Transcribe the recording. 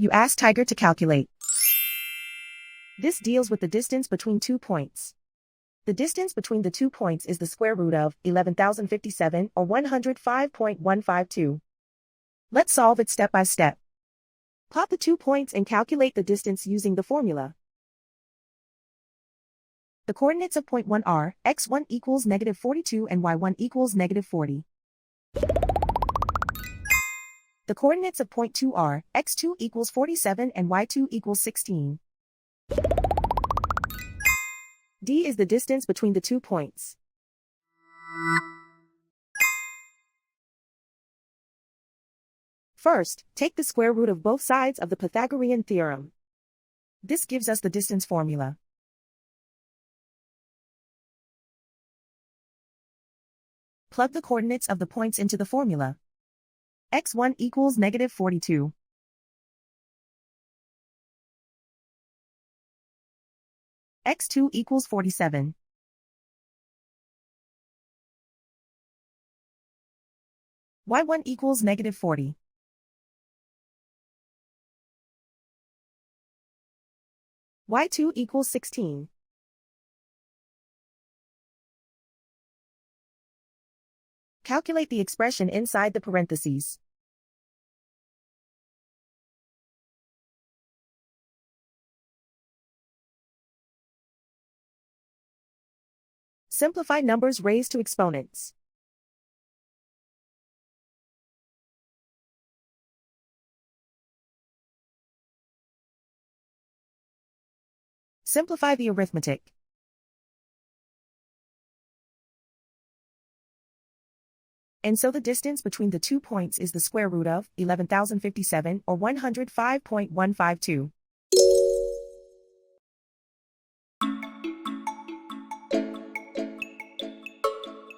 You ask Tiger to calculate. This deals with the distance between 2 points. The distance between the 2 points is the square root of 11,057 or 105.152. Let's solve it step by step. Plot the 2 points and calculate the distance using the formula. The coordinates of point 1 are x1 equals -42 and y1 equals -40. The coordinates of point 2 are x2 equals 47 and y2 equals 16. D is the distance between the 2 points. First, take the square root of both sides of the Pythagorean theorem. This gives us the distance formula. Plug the coordinates of the points into the formula. x1 equals -42. x2 equals 47. y1 equals -40. y2 equals 16. Calculate the expression inside the parentheses. Simplify numbers raised to exponents. Simplify the arithmetic. And so the distance between the 2 points is the square root of 11,057 or 105.152.